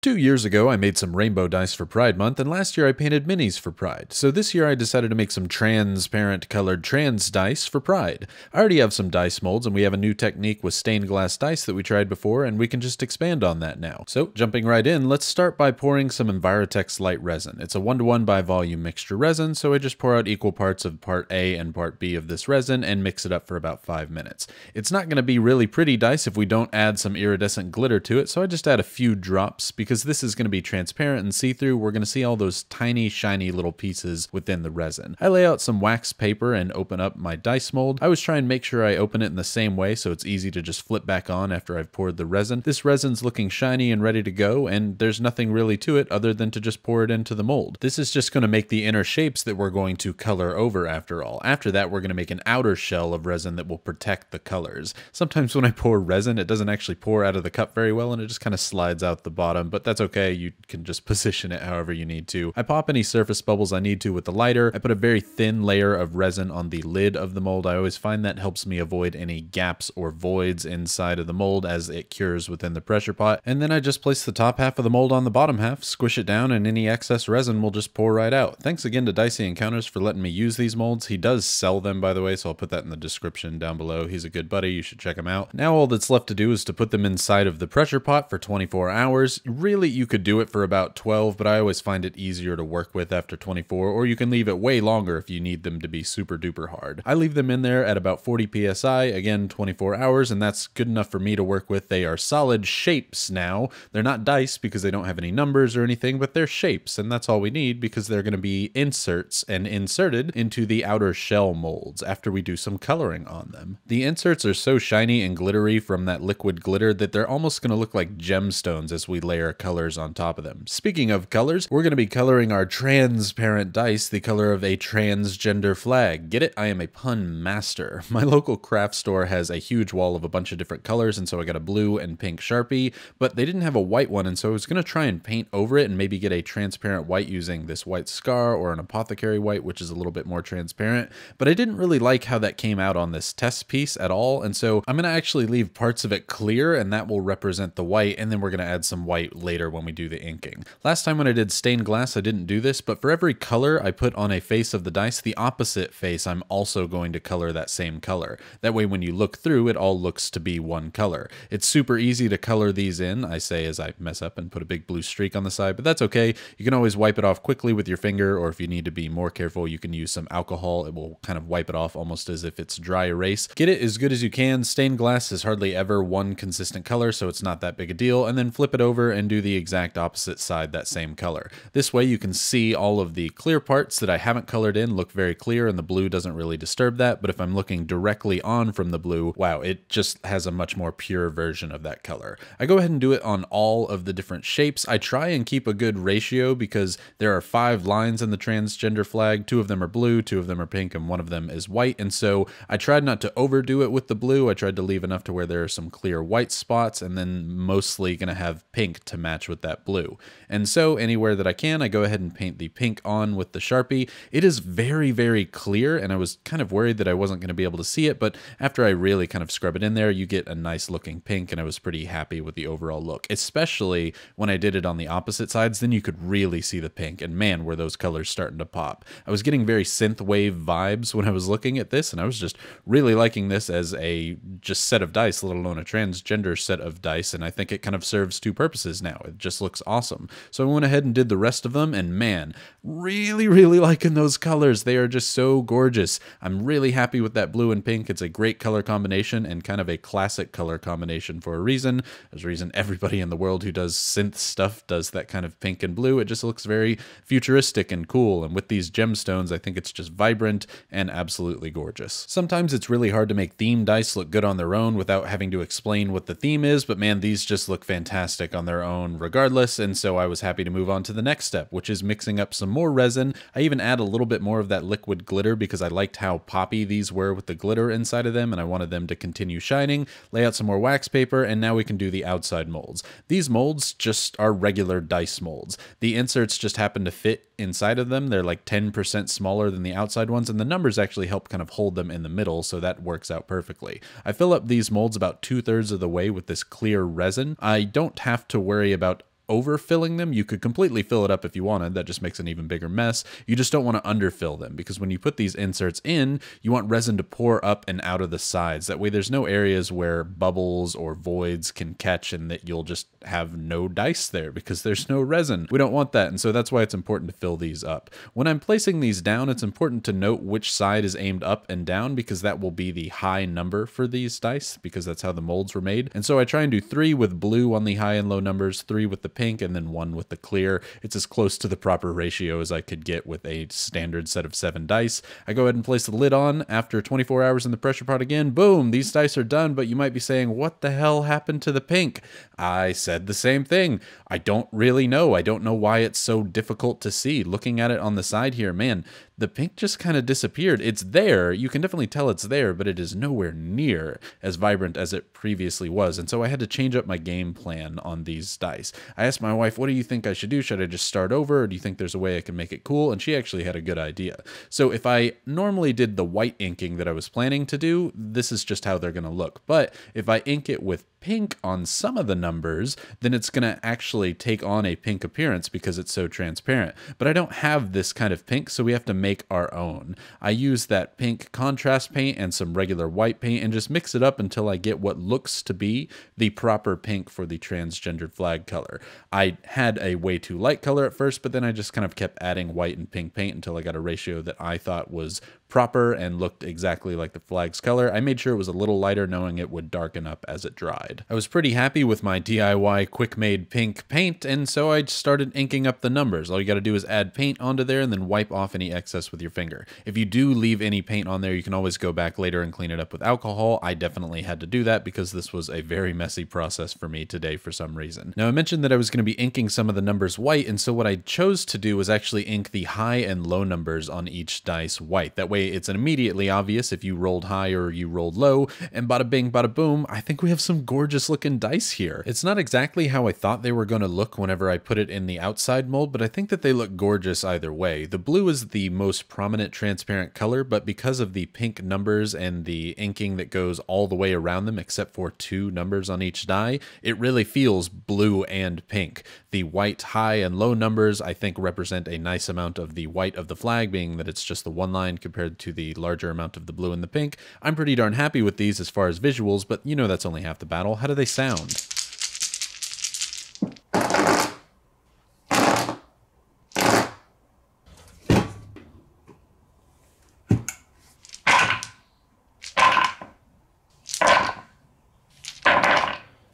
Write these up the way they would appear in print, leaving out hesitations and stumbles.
2 years ago, I made some rainbow dice for Pride Month, and last year I painted minis for Pride. So this year I decided to make some transparent colored trans dice for Pride. I already have some dice molds, and we have a new technique with stained glass dice that we tried before, and we can just expand on that now. So jumping right in, let's start by pouring some Envirotex light resin. It's a 1:1 by volume mixture resin, so I just pour out equal parts of part A and part B of this resin and mix it up for about 5 minutes. It's not going to be really pretty dice if we don't add some iridescent glitter to it, so I just add a few drops because this is going to be transparent and see-through. We're going to see all those tiny, shiny little pieces within the resin. I lay out some wax paper and open up my dice mold. I always try and make sure I open it in the same way so it's easy to just flip back on after I've poured the resin. This resin's looking shiny and ready to go, and there's nothing really to it other than to just pour it into the mold. This is just going to make the inner shapes that we're going to color over after all. After that, we're going to make an outer shell of resin that will protect the colors. Sometimes when I pour resin, it doesn't actually pour out of the cup very well, and it just kind of slides out the bottom, but that's okay. You can just position it however you need to. I pop any surface bubbles I need to with the lighter. I put a very thin layer of resin on the lid of the mold. I always find that helps me avoid any gaps or voids inside of the mold as it cures within the pressure pot. And then I just place the top half of the mold on the bottom half, squish it down, and any excess resin will just pour right out. Thanks again to Dicey Encounters for letting me use these molds. He does sell them, by the way, so I'll put that in the description down below. He's a good buddy. You should check him out. Now all that's left to do is to put them inside of the pressure pot for 24 hours. Really, you could do it for about 12, but I always find it easier to work with after 24, or you can leave it way longer if you need them to be super duper hard. I leave them in there at about 40 psi, again 24 hours, and that's good enough for me to work with. They are solid shapes now. They're not dice because they don't have any numbers or anything, but they're shapes, and that's all we need because they're going to be inserts and inserted into the outer shell molds after we do some coloring on them. The inserts are so shiny and glittery from that liquid glitter that they're almost going to look like gemstones as we layer colors on top of them. Speaking of colors, we're going to be coloring our transparent dice the color of a transgender flag. Get it? I am a pun master. My local craft store has a huge wall of a bunch of different colors, and so I got a blue and pink Sharpie, but they didn't have a white one, and so I was going to try and paint over it and maybe get a transparent white using this white scar or an apothecary white, which is a little bit more transparent, but I didn't really like how that came out on this test piece at all, and so I'm going to actually leave parts of it clear, and that will represent the white, and then we're going to add some white later when we do the inking. Last time when I did stained glass, I didn't do this, but for every color I put on a face of the dice, the opposite face I'm also going to color that same color. That way when you look through, it all looks to be one color. It's super easy to color these in, I say as I mess up and put a big blue streak on the side, but that's okay. You can always wipe it off quickly with your finger, or if you need to be more careful, you can use some alcohol. It will kind of wipe it off almost as if it's dry erase. Get it as good as you can. Stained glass is hardly ever one consistent color, so it's not that big a deal, and then flip it over and do the exact opposite side that same color. This way you can see all of the clear parts that I haven't colored in look very clear, and the blue doesn't really disturb that, but if I'm looking directly on from the blue, wow, it just has a much more pure version of that color. I go ahead and do it on all of the different shapes. I try and keep a good ratio because there are 5 lines in the transgender flag. 2 of them are blue, 2 of them are pink, and 1 of them is white, and so I tried not to overdo it with the blue. I tried to leave enough to where there are some clear white spots, and then mostly gonna have pink to match with that blue. And so anywhere that I can, I go ahead and paint the pink on with the Sharpie. It is very, very clear, and I was kind of worried that I wasn't going to be able to see it, but after I really kind of scrub it in there, you get a nice looking pink, and I was pretty happy with the overall look, especially when I did it on the opposite sides. Then you could really see the pink, and man, were those colors starting to pop. I was getting very synthwave vibes when I was looking at this, and I was just really liking this as a just set of dice, let alone a transgender set of dice, and I think it kind of serves 2 purposes now. It just looks awesome. So I went ahead and did the rest of them, and man, really, really liking those colors. They are just so gorgeous. I'm really happy with that blue and pink. It's a great color combination and kind of a classic color combination for a reason. There's a reason everybody in the world who does synth stuff does that kind of pink and blue. It just looks very futuristic and cool, and with these gemstones, I think it's just vibrant and absolutely gorgeous. Sometimes it's really hard to make theme dice look good on their own without having to explain what the theme is, but man, these just look fantastic on their own regardless, and so I was happy to move on to the next step, which is mixing up some more resin. I even add a little bit more of that liquid glitter because I liked how poppy these were with the glitter inside of them, and I wanted them to continue shining. Lay out some more wax paper, and now we can do the outside molds. These molds just are regular dice molds. The inserts just happen to fit inside of them. They're like 10% smaller than the outside ones, and the numbers actually help kind of hold them in the middle, so that works out perfectly. I fill up these molds about 2/3 of the way with this clear resin. I don't have to worry about overfilling them. You could completely fill it up if you wanted. That just makes an even bigger mess. You just don't want to underfill them, because when you put these inserts in, you want resin to pour up and out of the sides. That way there's no areas where bubbles or voids can catch and that you'll just have no dice there because there's no resin. We don't want that, and so that's why it's important to fill these up. When I'm placing these down, it's important to note which side is aimed up and down, because that will be the high number for these dice, because that's how the molds were made. And so I try and do 3 with blue on the high and low numbers, 3 with the pink, and then 1 with the clear. It's as close to the proper ratio as I could get with a standard set of 7 dice. I go ahead and place the lid on. After 24 hours in the pressure pot again, boom, these dice are done. But you might be saying, what the hell happened to the pink? I said the same thing. I don't really know. I don't know why it's so difficult to see. Looking at it on the side here, man, the pink just kind of disappeared. It's there. You can definitely tell it's there, but it is nowhere near as vibrant as it previously was. And so I had to change up my game plan on these dice. I asked my wife, what do you think I should do? Should I just start over, or do you think there's a way I can make it cool? And she actually had a good idea. So if I normally did the white inking that I was planning to do, this is just how they're going to look. But if I ink it with pink on some of the numbers, then it's going to actually take on a pink appearance because it's so transparent. But I don't have this kind of pink, so we have to make our own. I use that pink contrast paint and some regular white paint and just mix it up until I get what looks to be the proper pink for the transgendered flag color. I had a way too light color at first, but then I just kind of kept adding white and pink paint until I got a ratio that I thought was proper and looked exactly like the flag's color. I made sure it was a little lighter, knowing it would darken up as it dried. I was pretty happy with my DIY quick-made pink paint, and so I started inking up the numbers. All you got to do is add paint onto there and then wipe off any excess with your finger. If you do leave any paint on there, you can always go back later and clean it up with alcohol. I definitely had to do that because this was a very messy process for me today for some reason. Now, I mentioned that I was going to be inking some of the numbers white, and so what I chose to do was actually ink the high and low numbers on each dice white. That way it's immediately obvious if you rolled high or you rolled low, and bada bing, bada boom, I think we have some gorgeous looking dice here. It's not exactly how I thought they were going to look whenever I put it in the outside mold, but I think that they look gorgeous either way. The blue is the most prominent transparent color, but because of the pink numbers and the inking that goes all the way around them except for 2 numbers on each die, it really feels blue and pink. The white high and low numbers I think represent a nice amount of the white of the flag, being that it's just the one line compared to the larger amount of the blue and the pink. I'm pretty darn happy with these as far as visuals, but you know that's only half the battle. How do they sound?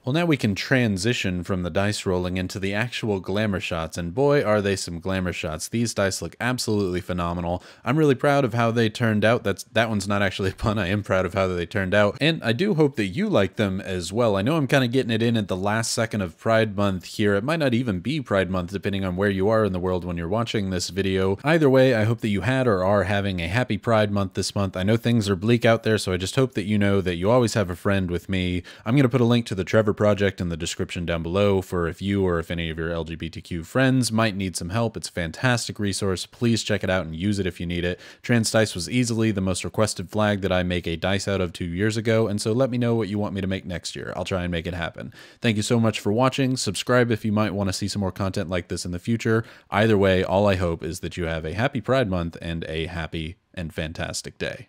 Well, now we can transition from the dice rolling into the actual glamour shots, and boy, are they some glamour shots. These dice look absolutely phenomenal. I'm really proud of how they turned out. That one's not actually a pun. I am proud of how they turned out, and I do hope that you like them as well. I know I'm kind of getting it in at the last second of Pride Month here. It might not even be Pride Month, depending on where you are in the world when you're watching this video. Either way, I hope that you had or are having a happy Pride Month this month. I know things are bleak out there, so I just hope that you know that you always have a friend with me. I'm going to put a link to the Trevor Project in the description down below for if you or if any of your LGBTQ friends might need some help. It's a fantastic resource. Please check it out and use it if you need it. Trans Dice was easily the most requested flag that I make a dice out of 2 years ago, and so let me know what you want me to make next year. I'll try and make it happen. Thank you so much for watching. Subscribe if you might want to see some more content like this in the future. Either way, all I hope is that you have a happy Pride Month and a happy and fantastic day.